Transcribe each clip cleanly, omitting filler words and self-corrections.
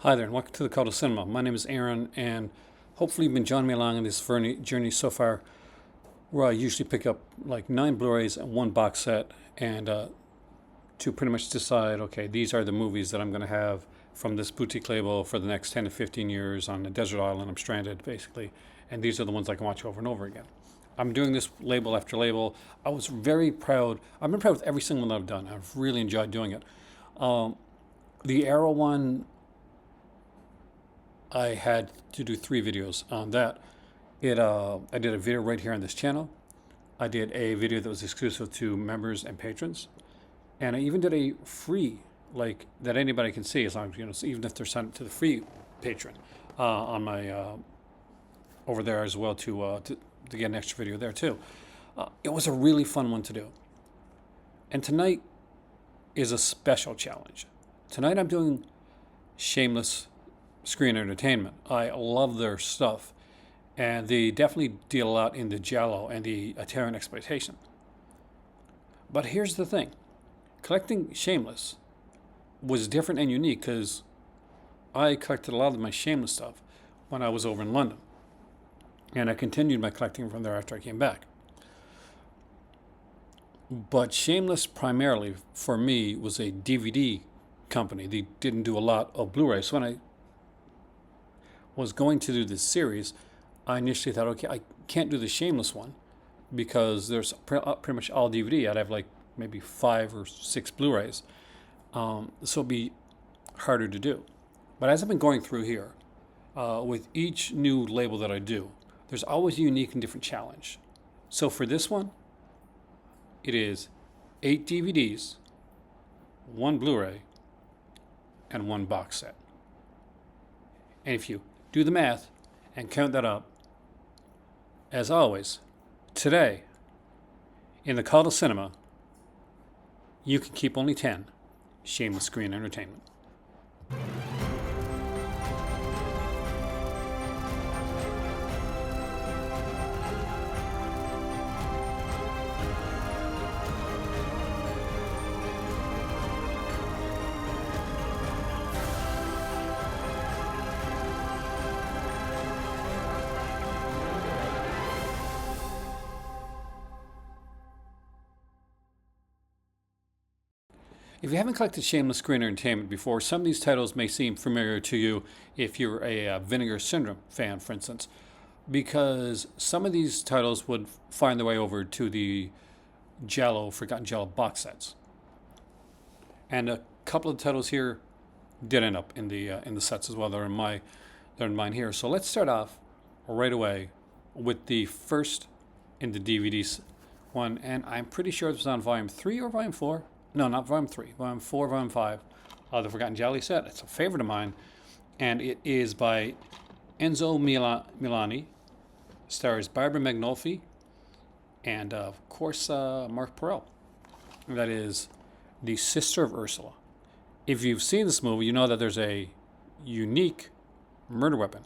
Hi there, and welcome to the Call to Cinema. My name is Aaron, and hopefully you've been joining me along on this journey so far, where I usually pick up like 9 Blu-rays and 1 box set, and to pretty much decide, okay, these are the movies that I'm going to have from this boutique label for the next 10 to 15 years on a desert island. I'm stranded, basically, and these are the ones I can watch over and over again. I'm doing this label after label. I was very proud. I've been proud with every single one that I've done. I've really enjoyed doing it. The Arrow one, I had to do 3 videos on that. I did a video right here on this channel. I did a video that was exclusive to members and patrons, and I even did a free, like that anybody can see, as long as even if they're signed up to the free patron, on my over there as well to get an extra video there too. It was a really fun one to do, and tonight is a special challenge. Tonight I'm doing Shameless Screen Entertainment. I love their stuff, and they definitely deal a lot in the giallo and the Italian exploitation. But here's the thing. Collecting Shameless was different and unique because I collected a lot of my Shameless stuff when I was over in London, and I continued my collecting from there after I came back. But Shameless primarily, for me, was a DVD company. They didn't do a lot of Blu-ray. So when I was going to do this series, I initially thought, okay, I can't do the Shameless one because there's pretty much all DVD. I'd have like maybe 5 or 6 Blu-rays. So it'd be harder to do. But as I've been going through here, with each new label that I do, there's always a unique and different challenge. So for this one, it is 8 DVDs, 1 Blu-ray, and 1 box set. And if you do the math and count that up, as always, today, in the Call to Cinema, you can keep only 10 Shameless Screen Entertainment. If you haven't collected Shameless Screen Entertainment before, some of these titles may seem familiar to you if you're a Vinegar Syndrome fan, for instance, because some of these titles would find their way over to the Forgotten Giallo box sets. And a couple of titles here did end up in the sets as well. They're in mine here. So let's start off right away with the first in the DVDs one, and I'm pretty sure it was on volume 3 or volume 4. No, not volume 3, volume 4, volume 5 of the Forgotten Giallo set. It's a favorite of mine, and it is by Enzo Milani, stars Barbara Magnolfi, and of course Mark Perel. That is the sister of Ursula. If you've seen this movie, you know that there's a unique murder weapon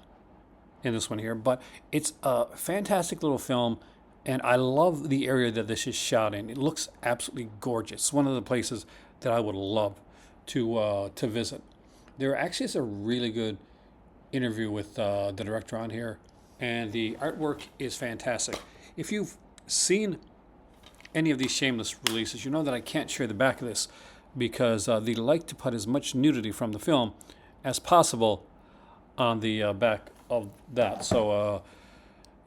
in this one here, but it's a fantastic little film. And I love the area that this is shot in. It looks absolutely gorgeous. It's one of the places that I would love to visit. There actually is a really good interview with the director on here, and the artwork is fantastic. If you've seen any of these Shameless releases, you know that I can't share the back of this because they like to put as much nudity from the film as possible on the back of that. So,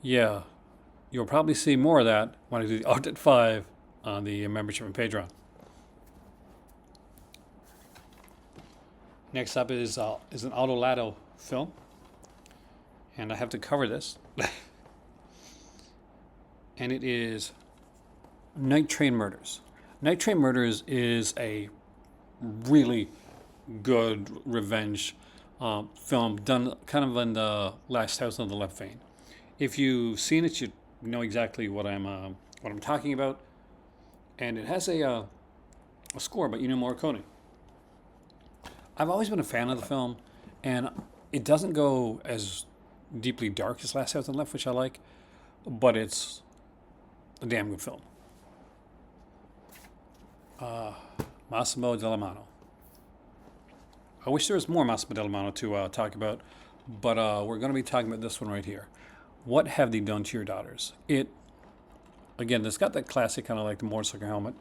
yeah. You'll probably see more of that when I do the Art at 5 on the membership and Patreon. Next up is an Autolato film, and I have to cover this. And it is Night Train Murders. Night Train Murders is a really good revenge film done kind of in the Last House on the Left vein. If you've seen it, you know exactly what I'm talking about, and it has a score by Ennio Morricone. I've always been a fan of the film, and it doesn't go as deeply dark as Last House on the Left, which I like, but it's a damn good film. Massimo Dallamano. I wish there was more Massimo Dallamano to talk about, but we're going to be talking about this one right here. What have they done to your daughters? It again, it's got that classic kind of like the motorcycle helmet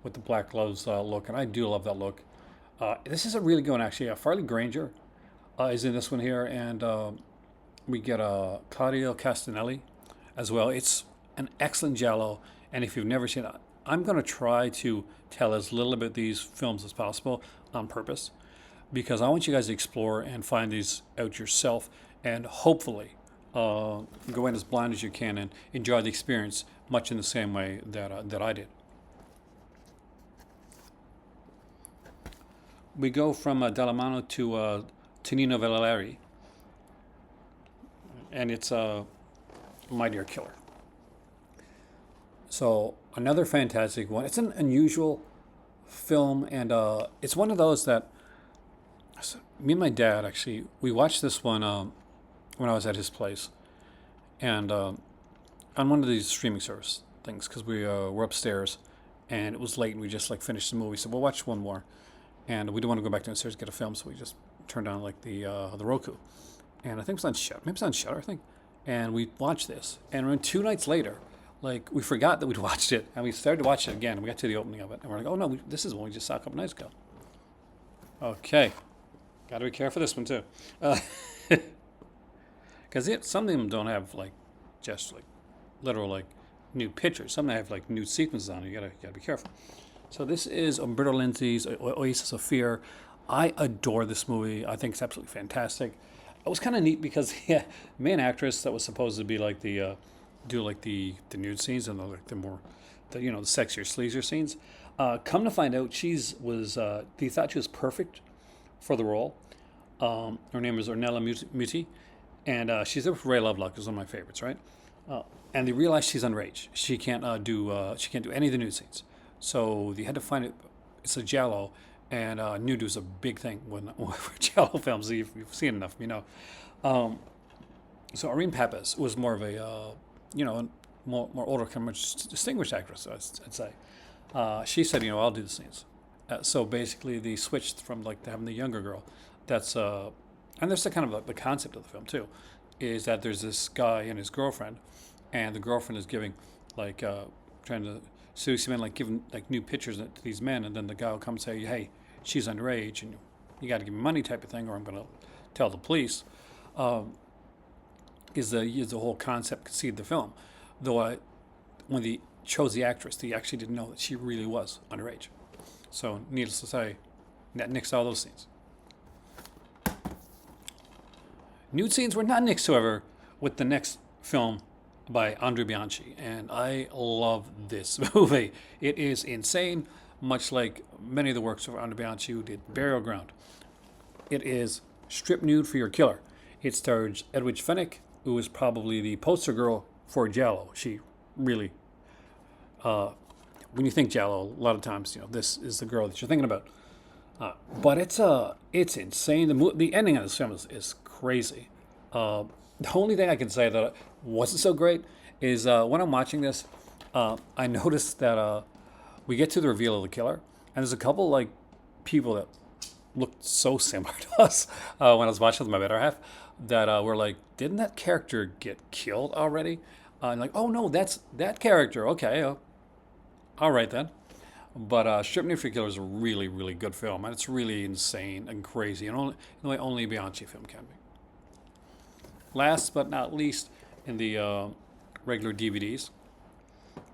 with the black gloves look, and I do love that look. This is a really good one, actually. Farley Granger is in this one here, and we get Claudio Castanelli as well. It's an excellent giallo, and if you've never seen it, I'm going to try to tell as little about these films as possible on purpose, because I want you guys to explore and find these out yourself, and hopefully go in as blind as you can and enjoy the experience much in the same way that I did. We go from Dallamano to Tonino Valleri, and it's My Dear Killer. So another fantastic one. It's an unusual film, and it's one of those that me and my dad actually we watched this one when I was at his place, and on one of these streaming service things because we were upstairs, and it was late, and we just like finished the movie, so we'll watch one more, and we didn't want to go back downstairs to get a film, so we just turned on like the Roku, and I think it was on Shutter, maybe it's on Shutter, I think, and we watched this, and then 2 nights later, like we forgot that we'd watched it, and we started to watch it again. We got to the opening of it, and we're like, oh no, this is one we just saw a couple nights ago. Okay, got to be careful this one too, because some of them don't have like just like literal like new pictures. Some have like new sequences on it. You gotta be careful. So this is Umberto Lenzi's Oasis of Fear. I adore this movie. I think it's absolutely fantastic. It was kind of neat because the main actress that was supposed to be like the do like the nude scenes and the more the sexier sleazier scenes. Come to find out, they thought she was perfect for the role. Her name is Ornella Muti, and she's there with Ray Lovelock, who's one of my favorites, right? And they realized she's underage. She can't do any of the nude scenes. So they had to find it. It's a giallo, and nude was a big thing when for giallo films. You've seen enough, you know. So Irene Pappas was more of a more older, kind of distinguished actress, I'd say. She said, I'll do the scenes. So basically, they switched from like having the younger girl. That's and there's the kind of the concept of the film too, is that there's this guy and his girlfriend, and the girlfriend is giving like trying to seduce men, like giving like new pictures to these men, and then the guy will come and say, hey, she's underage, and you got to give me money type of thing, or I'm going to tell the police. Is the whole concept conceit of the film. Though when they chose the actress, they actually didn't know that she really was underage. So needless to say, that nixed all those scenes. Nude scenes were not nixed, however, with the next film by Andrea Bianchi, and I love this movie. It is insane, much like many of the works of Andrea Bianchi, who did Burial Ground. It is strip nude for your killer. It stars Edwidge Fenech, who is probably the poster girl for giallo. She really, when you think giallo, a lot of times this is the girl that you're thinking about. But it's insane. The ending of this film is crazy. The only thing I can say that wasn't so great is when I'm watching this, I noticed that we get to the reveal of the killer, and there's a couple like people that looked so similar to us when I was watching with my better half that were like, didn't that character get killed already? And like, oh no, that's that character. Okay, all right then. But Strip Nude for Killer is a really, really good film, and it's really insane and crazy, and only a Bianchi film can be. Last but not least, in the regular DVDs,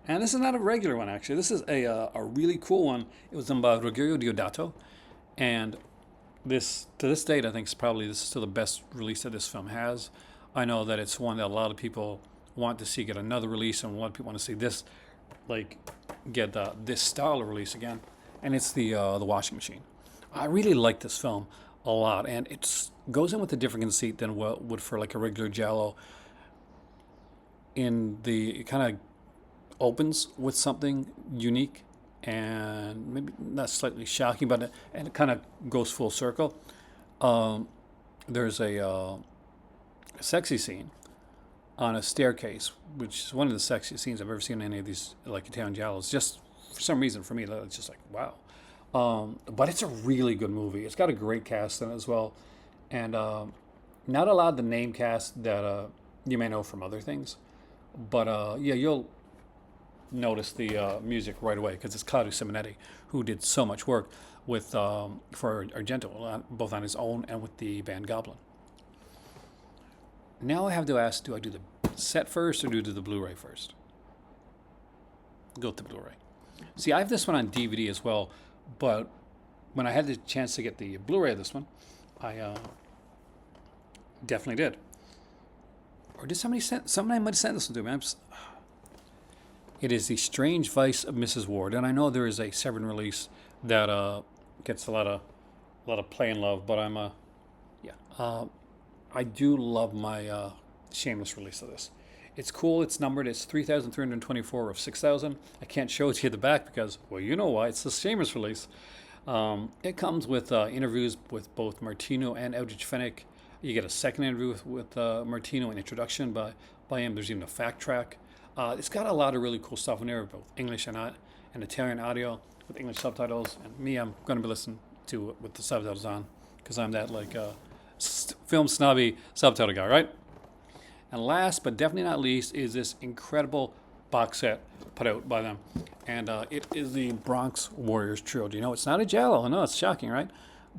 and this is not a regular one actually. This is a really cool one. It was done by Rogerio Deodato, and this to this date, I think this is still the best release that this film has. I know that it's one that a lot of people want to see get another release, and a lot of people want to see this get this style of release again, and it's the Washing Machine. I really like this film a lot, and it goes in with a different conceit than what would for like a regular giallo. It kind of opens with something unique and maybe not slightly shocking, but it kind of goes full circle. There's a sexy scene on a staircase, which is one of the sexiest scenes I've ever seen in any of these like Italian giallos. Just for some reason, for me, it's just like wow. But it's a really good movie. It's got a great cast in it as well, and not a lot of the name cast that you may know from other things. But yeah, you'll notice the music right away because it's Claudio Simonetti who did so much work with for Argento, both on his own and with the band Goblin. Now I have to ask: do I do the set first or do the Blu-ray first? Go with the Blu-ray. See, I have this one on DVD as well, but when I had the chance to get the Blu-ray of this one, I definitely did. Or did somebody send? Somebody might have sent this one to me. It is The Strange Vice of Mrs. Ward, and I know there is a Severin release that gets a lot of play and love, but yeah, I do love my Shameless release of this. It's cool. It's numbered. It's 3,324 of 6,000. I can't show it to you at the back because, well, you know why. It's the Shameless release. It comes with interviews with both Martino and Eldridge Fennick. You get a second interview with Martino, an introduction by him. There's even a fact track. It's got a lot of really cool stuff in there, both English and Italian audio with English subtitles. And me, I'm going to be listening to it with the subtitles on because I'm that film snobby subtitle guy, right? And last but definitely not least is this incredible box set put out by them. And it is the Bronx Warriors trilogy. You know, it's not a giallo. I know, it's shocking, right?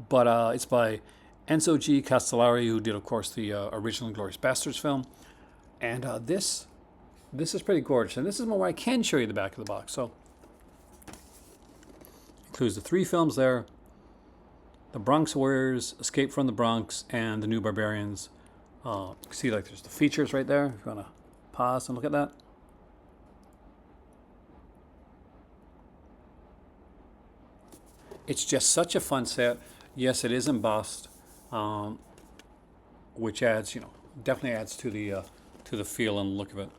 But it's by Enzo G. Castellari, who did, of course, the original Glorious Bastards film. And this is pretty gorgeous. And this is one where I can show you the back of the box. So, includes the 3 films there. The Bronx Warriors, Escape from the Bronx, and The New Barbarians. You can see like there's the features right there. If you want to pause and look at that. It's just such a fun set. Yes, it is embossed, which adds, definitely adds to the feel and look of it.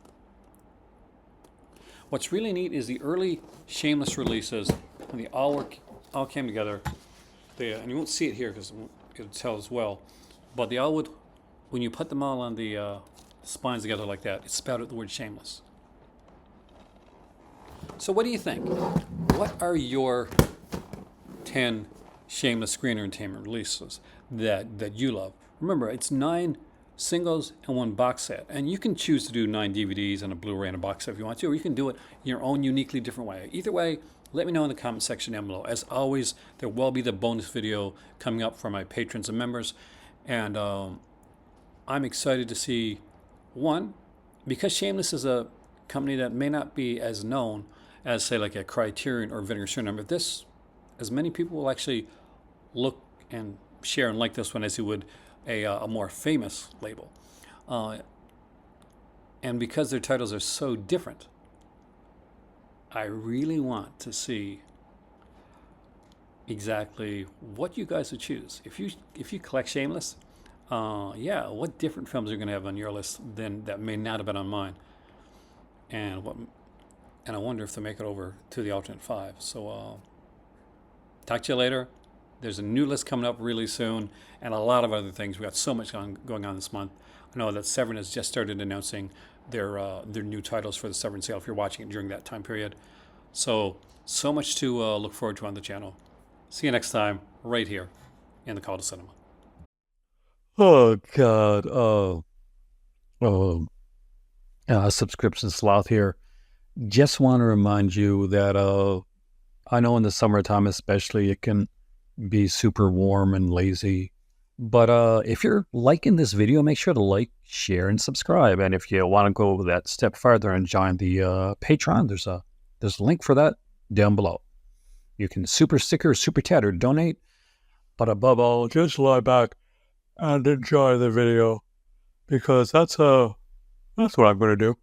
What's really neat is the early Shameless releases, when they all came together. And you won't see it here because it'll tell as well, but they all would, when you put them all on the spines together like that, it spelled out the word Shameless. So what do you think? What are your 10 Shameless screen entertainment releases that you love? Remember, it's 9 singles and 1 box set, and you can choose to do 9 DVDs and a Blu-ray and a box set if you want to, or you can do it in your own uniquely different way. Either way, let me know in the comment section down below. As always, there will be the bonus video coming up for my patrons and members, and I'm excited to see, one, because Shameless is a company that may not be as known as, say, like a Criterion or Vinegar Syndrome, but this, as many people will actually look and share and like this one as you would a more famous label. And because their titles are so different, I really want to see exactly what you guys would choose. If you collect Shameless, yeah, what different films are you going to have on your list than that may not have been on mine? And I wonder if they make it over to the alternate 5. So talk to you later. There's a new list coming up really soon, and a lot of other things. We got so much going on this month. I know that Severin has just started announcing their new titles for the Severin sale if you're watching it during that time period. So much to look forward to on the channel. See you next time, right here in the Call to Cinema. Oh God. Subscription sloth here. Just want to remind you that I know in the summertime especially it can be super warm and lazy. But if you're liking this video, make sure to like, share, and subscribe. And if you want to go that step further and join the Patreon, there's a link for that down below. You can super sticker, super chat, or donate. But above all, just lie back and enjoy the video, because that's what I'm going to do.